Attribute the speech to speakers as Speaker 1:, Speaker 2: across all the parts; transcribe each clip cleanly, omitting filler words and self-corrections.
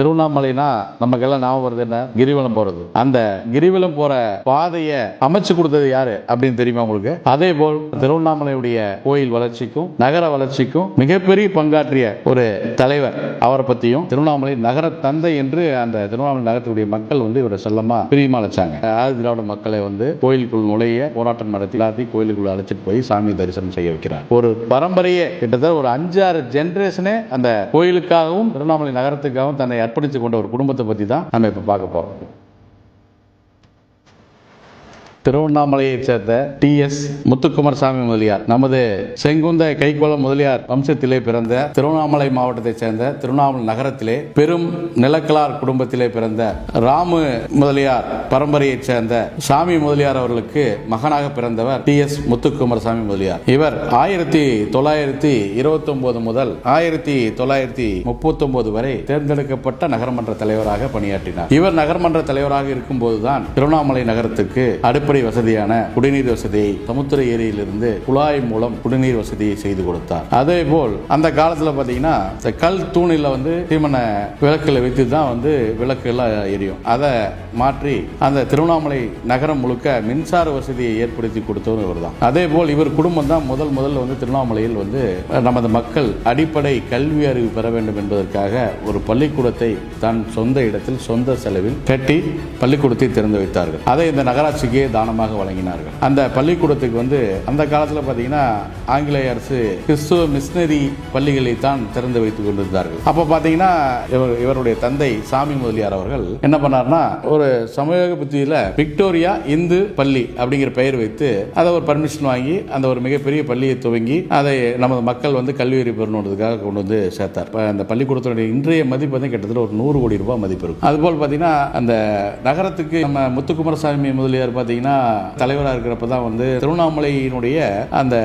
Speaker 1: திருவண்ணாமலைனா நமக்கெல்லாம் ஞாபகம் வருது என்ன? கிரிவலம் போறது. அந்த கிரிவலம் போற பாதையை அமைச்சு கொடுத்தது யாரு அப்படின்னு தெரியுமா உங்களுக்கு? அதே போல் திருவண்ணாமலையுடைய கோயில் வளர்ச்சிக்கும் நகர வளர்ச்சிக்கும் மிகப்பெரிய பங்காற்றிய ஒரு தலைவர், அவரை பத்தியும் திருவண்ணாமலை நகர தந்தை என்று அந்த திருவண்ணாமலை நகரத்துடைய மக்கள் இவரை செல்லமா பிரியமா அழைச்சாங்க. ஆதி திராவிட மக்களை கோயிலுக்குள் நுழைய போராட்டம் நடத்தி எல்லாத்தையும் கோயிலுக்குள்ள அழைச்சிட்டு போய் சாமி தரிசனம் செய்ய வைக்கிறார். ஒரு பரம்பரையே கிட்டத்தட்ட ஒரு 5-6 ஜெனரேஷனே அந்த கோயிலுக்காகவும் திருவண்ணாமலை நகரத்துக்காகவும் தன்னை அர்ப்பணித்து கொண்ட ஒரு குடும்பத்தை பத்தி தான் நம்ம இப்ப பார்க்க போறோம். திருவண்ணாமலையை சேர்ந்த TS முத்துக்குமாரசாமி முதலியார் நமது செங்குந்த கைகோளம் முதலியார் வம்சத்திலே பிறந்த திருவண்ணாமலை மாவட்டத்தை சேர்ந்த திருவண்ணாமலை நகரத்திலே பெரும் நிலக்கலார் குடும்பத்திலே பிறந்த ராமு முதலியார் பரம்பரையை சேர்ந்த சாமி முதலியார் அவர்களுக்கு மகனாக பிறந்தவர் TS முத்துக்குமாரசாமி முதலியார். இவர் 1929 முதல் 1939 வரை தேர்ந்தெடுக்கப்பட்ட நகரமன்ற தலைவராக பணியாற்றினார். இவர் நகரமன்ற தலைவராக இருக்கும் போதுதான் திருவண்ணாமலை நகரத்துக்கு அடிப்படை வசதியான குடிநீர் வசதியை சமுத்திர ஏரியிலிருந்து குழாய் மூலம் குடிநீர் வசதியை செய்து கொடுத்தார். அதே போல் அந்த காலத்தில் பார்த்தீங்கன்னா கல் தூணில் தீமன விளக்குகளை வைத்து தான் விளக்கு எல்லாம் எரியும். அதை மாற்றி அந்த திருவண்ணாமலை நகரம் முழுக்க மின்சார வசதியை ஏற்படுத்தி கொடுத்தவர் இவர் தான். அதே போல் இவர் குடும்பம் தான் முதல் திருவண்ணாமலையில் நமது மக்கள் அடிப்படை கல்வி அறிவு பெற வேண்டும் என்பதற்காக ஒரு பள்ளிக்கூடத்தை தன் சொந்த இடத்தில் சொந்த செலவில் கட்டி பள்ளிக்கூடத்தை திறந்து வைத்தார்கள். அதை இந்த நகராட்சிக்கு தானமாக வழங்கினார்கள். அந்த பள்ளிக்கூடத்துக்கு அந்த காலத்தில் பார்த்தீங்கன்னா ஆங்கிலேய அரசு கிறிஸ்துவ மிஷனரி பள்ளிகளை தான் திறந்து வைத்துக் கொண்டிருந்தார்கள். அப்போ பார்த்தீங்கன்னா இவருடைய தந்தை சாமி முதலியார் அவர்கள் என்ன பண்ணார்னா ஒரு சமூக புத்தியில விக்டோரியா இந்து பள்ளி அப்படிங்கிற பெயர் வைத்து அதை ஒரு பர்மிஷன் வாங்கி அந்த ஒரு மிகப்பெரிய பள்ளியை துவங்கி அதை நமது மக்கள் கல்வி அறிவு பெறணுன்றதுக்காக கொண்டு சேர்த்தார். அந்த பள்ளிக்கூடத்தினுடைய இன்றைய மதிப்பு கிட்டத்தட்ட ஒரு 100 கோடி ரூபாய் மதிப்பு இருக்கும். அதுபோல் பார்த்தீங்கன்னா அந்த நகரத்துக்கு நம்ம முத்துக்குமாரசாமி முதலியார் பார்த்தீங்கன்னா தலைவராக இருக்கிறப்ப தான் திருவண்ணாமலையினுடைய அந்த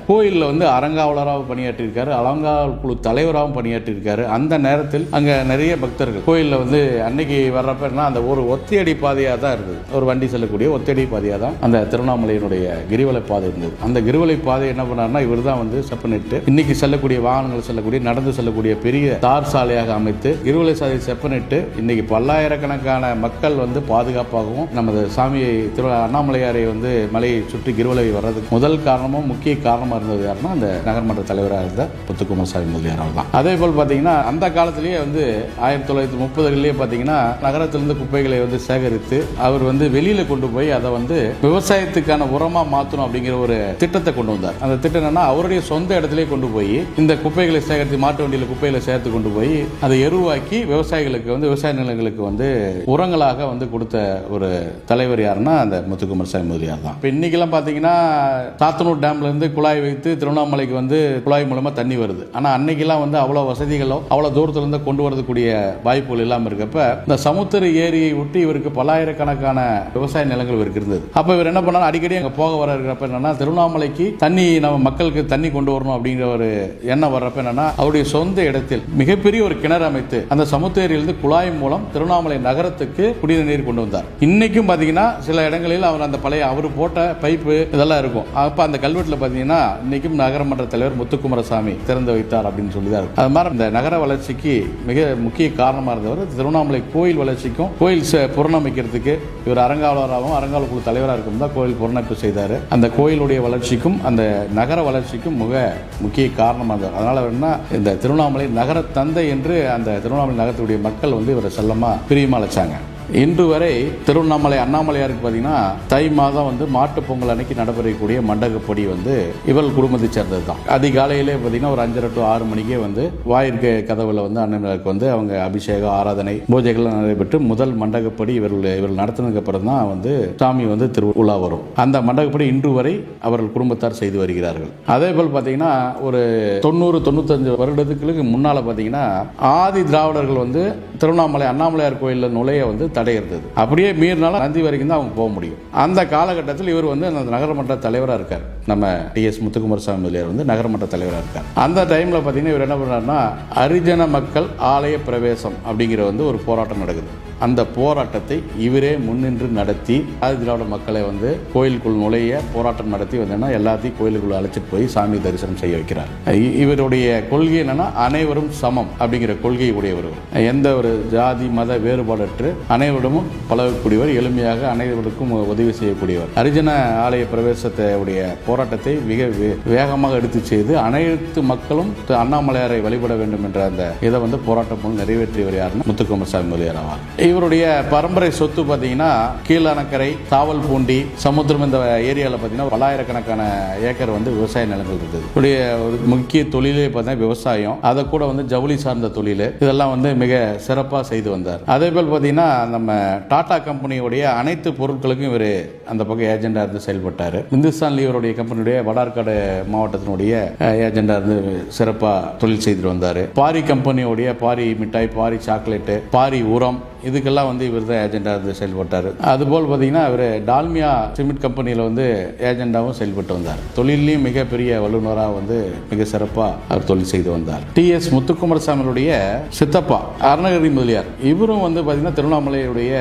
Speaker 1: கோயிலில் அரங்காவலராக பணியாற்றியிருக்காரு, அலங்காவல் குழு தலைவராகவும் பணியாற்றியிருக்காரு. அந்த நேரத்தில் அங்கே நிறைய பக்தர்கள் கோயிலில் அன்னைக்கு வர்றப்ப அந்த ஒரு ஒத்தையடி பாதையாக தான் இருந்தது. ஒரு வண்டி செல்லக்கூடிய ஒத்தையடி பாதையாக தான் அந்த திருவண்ணாமலையினுடைய கிரிவலை பாதை இருந்தது. அந்த கிரிவலை பாதை என்ன பண்ணார்னா இவர் தான் செப்பனிட்டு இன்னைக்கு செல்லக்கூடிய வாகனங்கள் செல்லக்கூடிய நடந்து செல்லக்கூடிய பெரிய தார் சாலையாக அமைத்து கிரிவலை சாலை செப்பனிட்டு இன்னைக்கு பல்லாயிரக்கணக்கான மக்கள் பாதுகாப்பாகவும் நமது சாமியை அண்ணாமலையாரை மலையை சுற்றி கிரிவலை வர்றதுக்கு முதல் காரணமும் முக்கிய காரணமாக இருந்தது யாருன்னா அந்த நகர்மன்ற தலைவராக இருந்த முத்துக்குமாரசாமி முதலியார் அவர் தான். அதே போல் பார்த்தீங்கன்னா அந்த காலத்திலேயே 1930களிலேயே பார்த்தீங்கன்னா நகரத்திலிருந்து குப்பைகளை சேகரித்து அவர் வெளியில கொண்டு போய் அதை விவசாயத்துக்கான உரமா மாற்றணும் அப்படிங்கிற ஒரு திட்டத்தை கொண்டு வந்தார். அந்த திட்டம் என்னன்னா அவருடைய சொந்த இடத்திலே கொண்டு போய் இந்த குப்பைகளை சேகரித்து மாட்டு வண்டியில் குப்பைகளை சேர்த்து கொண்டு போய் அதை எருவாக்கி விவசாயிகளுக்கு விவசாய நிலங்களுக்கு உரங்களாக கொடுத்த ஒரு தலைவர் யாருன்னா அந்த முத்துக்குமாரசாமி முதலியார் தான். இன்னைக்கெல்லாம் பாத்தீங்கன்னா சாத்தனூர் டேம்ல இருந்து குழாய் வைத்து திருவண்ணாமலைக்கு குழாய் மூலமா தண்ணி வருது. ஆனா அன்னைக்கெல்லாம் அவ்வளவு வசதிகளோ அவ்வளவு தூரத்துல இருந்து கொண்டு வரக்கூடிய வாய்ப்புகள் இல்லாம இருக்கப்ப இந்த சமுத்திர ஏரியை ஒட்டி இவருக்கு பல்லாயிரக்கணக்கான விவசாய நிலங்கள் இவருக்கு இருந்தது. அப்ப இவர் என்ன பண்ணாரு, அடிக்கடி அங்க போக வர இருக்கிறப்ப என்னன்னா திருவண்ணாமலைக்கு தண்ணி நம்ம மக்களுக்கு தண்ணி கொண்டு வரணும் அப்படிங்கிற ஒரு எண்ணம் வர்றப்ப என்னன்னா அவருடைய சொந்த இடத்தில் மிகப்பெரிய ஒரு கிணறு அமைத்து அந்த சமுத்திர ஏரியிலிருந்து குழாய் மூலம் திருவண்ணாமலை நகரத்துக்கு குடிநீர் கொண்டு வந்தார். இன்னைக்கும் பாத்தீங்கன்னா சில இடங்களில் அவர் அந்த பழைய அவர் போட்ட பைப்பு இதெல்லாம் இருக்கும். அப்ப அந்த கல்வெட்டில் பார்த்தீங்கன்னா இன்னைக்கும் நகரமன்ற தலைவர் முத்துக்குமாரசாமி திறந்து வைத்தார் அப்படின்னு சொல்லிதான் இருக்கு. அது மாதிரி இந்த நகர வளர்ச்சிக்கு மிக முக்கிய காரணமாக இருந்தவர் திருவண்ணாமலை கோயில் வளர்ச்சிக்கும் கோயில் புறணமைக்கிறதுக்கு இவர் அரங்காவலராகவும் அரங்காவல் குழு தலைவராக இருக்கும் தான் கோயில் புறணமைப்பு செய்தார். அந்த கோயிலுடைய வளர்ச்சிக்கும் அந்த நகர வளர்ச்சிக்கும் மிக முக்கிய காரணமாக இருந்தார். அதனால என்ன இந்த திருவண்ணாமலை நகர தந்தை என்று அந்த திருவண்ணாமலை நகரத்துடைய மக்கள் இவரை செல்லமா பிரியமா அழைச்சாங்க. இன்று வரை திருவண்ணாமலை அண்ணாமலையாருக்கு பார்த்தீங்கன்னா தை மாதம் மாட்டு பொங்கல் அன்னைக்கு நடைபெறக்கூடிய மண்டகப்படி இவர்கள் குடும்பத்தை சேர்ந்தது தான். அதிகாலையிலே பார்த்தீங்கன்னா ஒரு 5:30 to 6 மணிக்கே வாயிற்கு கதவுல அண்ணாமலையாருக்கு அவங்க அபிஷேகம் ஆராதனை பூஜைகள்லாம் நடைபெற்று முதல் மண்டகப்படி இவர்கள் நடத்தினதுக்கு அப்புறம் தான் சாமி திருவிழா வரும். அந்த மண்டகப்படி இன்று வரை அவர்கள் குடும்பத்தார் செய்து வருகிறார்கள். அதே போல் பார்த்தீங்கன்னா ஒரு 90-95 வருடத்துக்கு முன்னால பார்த்தீங்கன்னா ஆதி திராவிடர்கள் திருவண்ணாமலை அண்ணாமலையார் கோயிலில் நுழைய தடை இருந்தது. அப்படியே மீறினாலும் நந்தி வரைக்கும் தான் அவங்க போக முடியும். அந்த காலகட்டத்தில் இவர் அந்த நகரமன்ற தலைவராக இருக்கார். நம்ம TS முத்துக்குமாரசாமி முதலியார் நகரமன்ற தலைவராக இருக்கார். அந்த டைம்ல பார்த்தீங்கன்னா இவர் என்ன பண்ணாருன்னா ஹரிஜன மக்கள் ஆலய பிரவேசம் அப்படிங்கிற ஒரு போராட்டம் நடக்குது. அந்த போராட்டத்தை இவரே முன்னின்று நடத்தி ஆதி திராவிட மக்களை கோயிலுக்குள் நுழைய போராட்டம் நடத்தி எல்லாத்தையும் கோயிலுக்குள்ள அழைச்சிட்டு போய் சாமி தரிசனம் செய்ய வைக்கிறார். இவருடைய கொள்கை என்னன்னா அனைவரும் சமம் அப்படிங்கிற கொள்கை உடையவர். எந்த ஒரு ஒரு ஜாதி மத வேறுபாடற்று அனைவரிடமும் பழகக்கூடியவர், எளிமையாக அனைவருக்கும் உதவி செய்யக்கூடியவர். ஹரிஜன ஆலய பிரவேசத்தையுடைய போராட்டத்தை மிக வேகமாக எடுத்து செய்து அனைத்து மக்களும் அண்ணாமலையாரை வழிபட வேண்டும் என்ற அந்த இதை போராட்டம் மூலம் நிறைவேற்றியவர் யாருன்னா முத்துக்குமாரசாமி முதலியார் ஆவார். இவருடைய பரம்பரை சொத்து பார்த்தீங்கன்னா கீழணக்கரை, தாவல்பூண்டி, சமுத்திரம் இந்த ஏரியாவில் பார்த்தீங்கன்னா பல்லாயிரக்கணக்கான ஏக்கர் விவசாய நிலங்கள் இருந்தது. இவருடைய முக்கிய தொழிலே பார்த்தீங்கன்னா விவசாயம், அதை கூட ஜவுளி சார்ந்த தொழில், இதெல்லாம் மிக சிறப்பாக செய்து வந்தார். அதே போல் பார்த்தீங்கன்னா நம்ம டாடா கம்பெனியுடைய அனைத்து பொருட்களுக்கும் இவர் அந்த பக்கம் ஏஜெண்டா இருந்து செயல்பட்டார். இந்துஸ்தான் லீவருடைய கம்பெனியுடைய வடார்காடு மாவட்டத்தினுடைய ஏஜெண்டா இருந்து சிறப்பாக தொழில் செய்துட்டு வந்தார். பாரி கம்பெனியுடைய பாரி மிட்டாய், பாரி சாக்லேட்டு, பாரி உரம், இதுக்கெல்லாம் இவர் தான் ஏஜெண்டா இருந்து செயல்பட்டார். அதுபோல் பார்த்தீங்கன்னா இவர் டால்மியா சிமெண்ட் கம்பெனியில் ஏஜெண்டாவும் செயல்பட்டு வந்தார். தொழிலையும் மிகப்பெரிய வல்லுநராக மிக சிறப்பாக அவர் தொழில் செய்து வந்தார். டி.எஸ். முத்துக்குமாரசாமியுடைய சித்தப்பா அருணகிரி முதலியார், இவரும் பார்த்தீங்கன்னா திருவண்ணாமலையுடைய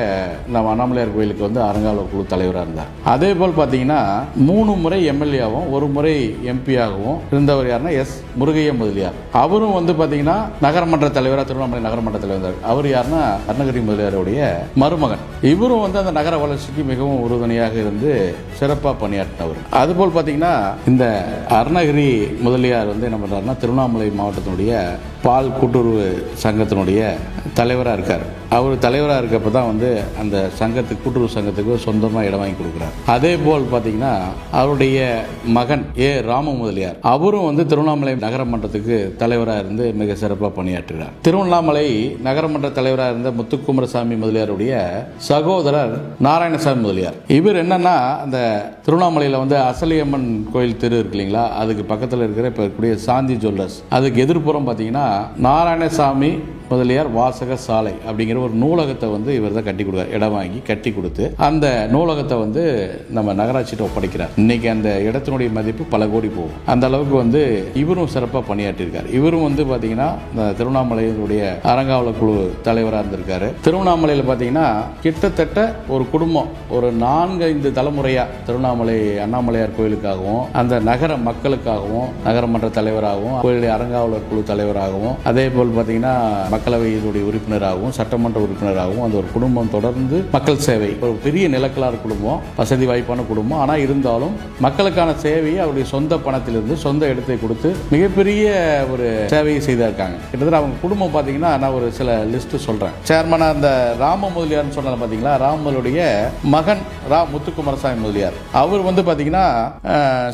Speaker 1: நம்ம அண்ணாமலையார் கோயிலுக்கு அறங்காவலர் குழு தலைவராக இருந்தார். அதே போல் பார்த்தீங்கன்னா 3 முறை எம்எல்ஏவும் 1 முறை எம்பியாகவும் இருந்தவர் யாருன்னா எஸ். முருகையா முதலியார். அவரும் பார்த்தீங்கன்னா நகரமன்ற தலைவராக திருவண்ணாமலை நகரமன்ற தலைவர். அவர் யாருன்னா அருணகிரி முதலியாருடைய மருமகன். இவரும் அந்த நகர வளர்ச்சிக்கு மிகவும் உறுதுணையாக இருந்து சிறப்பாக பணியாற்றினவர். அதுபோல் பார்த்தீங்கன்னா இந்த அருணகிரி முதலியார் என்ன பண்றாருன்னா திருவண்ணாமலை மாவட்டத்தினுடைய பால் கூட்டுறவு சங்கத்தினுடைய தலைவராக இருக்கார். அவர் தலைவராக இருக்கப்போ தான் அந்த சங்கத்துக்கு, கூட்டுறவு சங்கத்துக்கு சொந்தமாக இடம் வாங்கி கொடுக்குறார். அதே போல் பார்த்தீங்கன்னா அவருடைய மகன் ஏ. ராம முதலியார், அவரும் திருவண்ணாமலை நகரமன்றத்துக்கு தலைவராக இருந்து மிக சிறப்பாக பணியாற்றுகிறார். திருவண்ணாமலை நகரமன்ற தலைவராக இருந்த முத்துக்குமாரசாமி முதலியாருடைய சகோதரர் நாராயணசாமி முதலியார். இவர் என்னன்னா அந்த திருவண்ணாமலையில் அசலியம்மன் கோயில் தெரு இருக்கு இல்லைங்களா, அதுக்கு பக்கத்தில் இருக்கிற இப்போ இருக்கக்கூடிய சாந்தி ஜுவல்லர்ஸ், அதுக்கு எதிர்ப்புறம் பார்த்தீங்கன்னா நாராயணசாமி முதலியார் வாசக சாலை அப்படிங்கிற ஒரு நூலகத்தை இவர் தான் கட்டி கொடுத்தார். இடம் வாங்கி கட்டி கொடுத்து அந்த நூலகத்தை நம்ம நகராட்சியிட்ட ஒப்படைக்கிறார். இன்னைக்கு அந்த இடத்தினுடைய மதிப்பு பல கோடி போகும். அந்த அளவுக்கு இவரும் சிறப்பாக பணியாற்றியிருக்கார். இவரும் பார்த்தீங்கன்னா இந்த திருவண்ணாமலையினுடைய அறங்காவலர் குழு தலைவராக இருந்திருக்காரு. திருவண்ணாமலையில் பார்த்தீங்கன்னா கிட்டத்தட்ட ஒரு குடும்பம் ஒரு 4-5 தலைமுறையா திருவண்ணாமலை அண்ணாமலையார் கோயிலுக்காகவும் அந்த நகர மக்களுக்காகவும் நகரமன்ற தலைவராகவும் கோயிலுடைய அறங்காவலர் குழு தலைவராகவும் அதே போல் பார்த்தீங்கன்னா மக்களவையினுடைய உறுப்பினராகவும் சட்டமன்ற உறுப்பினராகவும் அந்த ஒரு குடும்பம் தொடர்ந்து மக்கள் சேவை, ஒரு பெரிய நிலக்கலார் குடும்பம், வசதி வாய்ப்பான குடும்பம். ஆனால் இருந்தாலும் மக்களுக்கான சேவையை அவருடைய சொந்த பணத்திலிருந்து சொந்த இடத்தை கொடுத்து மிகப்பெரிய ஒரு சேவையை செய்திருக்காங்க. கிட்டத்தட்ட அவங்க குடும்பம் பார்த்தீங்கன்னா நான் ஒரு சில லிஸ்ட் சொல்றேன். சேர்மனா அந்த ராம முதலியார்னு சொன்னால பார்த்தீங்களா, ராமலுடைய மகன் ரா. முத்துக்குமாரசாமி முதலியார், அவர் பார்த்தீங்கன்னா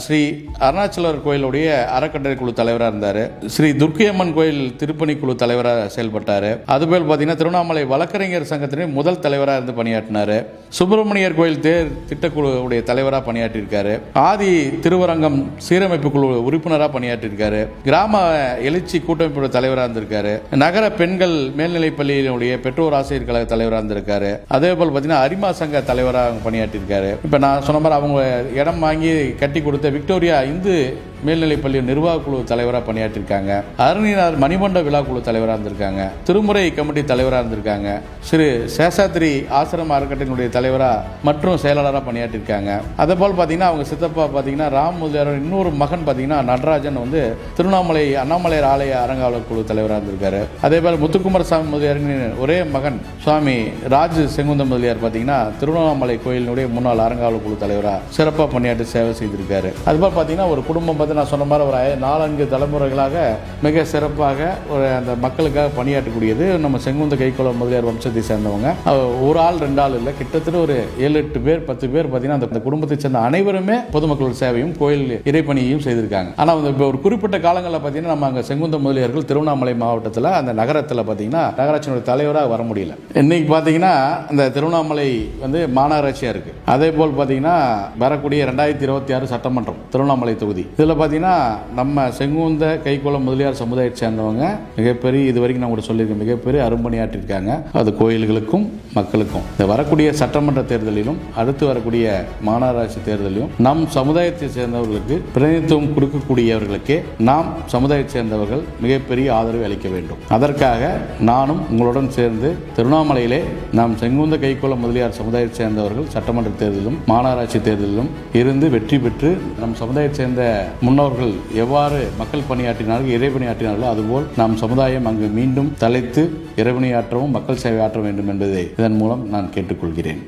Speaker 1: ஸ்ரீ அருணாச்சலர் கோயிலுடைய அறக்கட்டளை குழு தலைவராக இருந்தார். ஸ்ரீ துர்க்கையம்மன் கோயில் திருப்பணி குழு தலைவராக செயல்பட்டாரு. அதுபோல் பார்த்தீங்கன்னா திருவண்ணாமலை வழக்கறிஞர் சங்கத்தின் முதல் தலைவராக இருந்து பணியாற்றினாரு. சுப்பிரமணியர் கோயில் தேர் திட்டக்குழுவுடைய தலைவராக பணியாற்றியிருக்காரு. ஆதி திருவரங்கம் சீரமைப்பு குழு உறுப்பினராக பணியாற்றியிருக்காரு. கிராம எழுச்சி கூட்டமைப்பு தலைவராக இருந்திருக்காரு. நகர பெண்கள் மேல்நிலைப் பள்ளியினுடைய பெற்றோர் ஆசிரியர் கழக தலைவராக இருந்திருக்காரு. அதே போல் பார்த்தீங்கன்னா அரிமா சங்க தலைவராக பணியாற்றியிருக்காரு. இப்போ நான் சொன்ன மாதிரி அவங்க இடம் வாங்கி கட்டி கொடுத்த விக்டோரியா இந்து மேல்நிலைப்பள்ளி நிர்வாக குழு தலைவராக பணியாற்றிருக்காங்க. அருணினார் மணிமண்ட விழா குழு தலைவராக இருந்திருக்காங்க. திருமுறை கமிட்டி தலைவராக இருந்திருக்காங்க. ஸ்ரீ சேஷாத்ரி ஆசிரம அறக்கட்டளையினுடைய தலைவராக மற்றும் செயலாளராக பணியாற்றிருக்காங்க. அதே போல் பார்த்தீங்கன்னா அவங்க சித்தப்பா பார்த்தீங்கன்னா ராம் முதலியார் இன்னொரு மகன் பார்த்தீங்கன்னா நடராஜன் திருவண்ணாமலை அண்ணாமலையார் ஆலய அறங்காவலர் குழு தலைவராக இருந்திருக்காரு. அதே போல் முத்துக்குமாரசாமி முதலியாரின் ஒரே மகன் சுவாமி ராஜ் செங்குந்த முதலியார் பார்த்தீங்கன்னா திருவண்ணாமலை கோயிலினுடைய முன்னாள் அறங்காவலர் குழு தலைவராக சிறப்பாக பணியாற்றி சேவை செய்திருக்காரு. அதுபோல் பார்த்தீங்கன்னா ஒரு குடும்பம் நான் சொன்ன மாதிரி ஒரு 4-5 தலைமுறைகளாக மிக சிறப்பாக ஒரு அந்த மக்களுக்காக பணியாற்றக்கூடியது நம்ம செங்குந்த கைக்கோள முதலியார் வம்சத்தை சேர்ந்தவங்க. ஒரு ஆள் 2 ஆள் இல்லை, கிட்டத்தட்ட ஒரு 7-8 பேர் 10 பேர் பார்த்தீங்கன்னா அந்த குடும்பத்தை சேர்ந்த அனைவருமே பொதுமக்களோட சேவையும் கோயில் இறைப்பணியையும் செய்திருக்காங்க. ஆனால் இப்போ ஒரு குறிப்பிட்ட காலங்களில் பார்த்தீங்கன்னா நம்ம அங்கே செங்குந்த முதலியார்கள் திருவண்ணாமலை மாவட்டத்தில் அந்த நகரத்தில் பார்த்தீங்கன்னா நகராட்சியினுடைய தலைவராக வர முடியல. இன்னைக்கு பார்த்தீங்கன்னா அந்த திருவண்ணாமலை மாநகராட்சியாக இருக்கு. அதே போல் பார்த்தீங்கன்னா வரக்கூடிய 2026 சட்டமன்றம் திருவண்ணாமலை தொகுதி இதில் பார்த்தீங்கன்னா நம்ம செங்குந்த கைக்கோள முதலியார் சமுதாயத்தை சேர்ந்தவங்க மிகப்பெரிய இது வரைக்கும் நான் கூட சொல்லியிருக்கேன் மிகப்பெரிய அரும்பணியாற்றிருக்காங்க. அது கோயில்களுக்கும் மக்களுக்கும். இந்த வரக்கூடிய சட்டமன்ற தேர்தலிலும் அடுத்து வரக்கூடிய மாநகராட்சி தேர்தலிலும் நம் சமுதாயத்தை சேர்ந்தவர்களுக்கு பிரதிநிதித்துவம் கொடுக்கக்கூடியவர்களுக்கு நாம் சமுதாயத்தை சேர்ந்தவர்கள் மிகப்பெரிய ஆதரவு அளிக்க வேண்டும். அதற்காக நானும் உங்களுடன் சேர்ந்து திருவண்ணாமலையிலே நாம் செங்குந்த கைக்கோள முதலியார் சமுதாயத்தை சேர்ந்தவர்கள் சட்டமன்ற தேர்தலிலும் மாநகராட்சி தேர்தலிலும் இருந்து வெற்றி பெற்று நம் சமுதாயத்தை சேர்ந்த முன்னோர்கள் எவ்வாறு மக்கள் பணியாற்றினார்கள், இறைபணியாற்றினார்களோ அதுபோல் நாம் சமுதாயம் அங்கு மீண்டும் தலைத்து இறைபணியாற்றவும் மக்கள் சேவை ஆற்ற வேண்டும் என்பதை இதன் மூலம் நான் கேட்டுக்கொள்கிறேன்.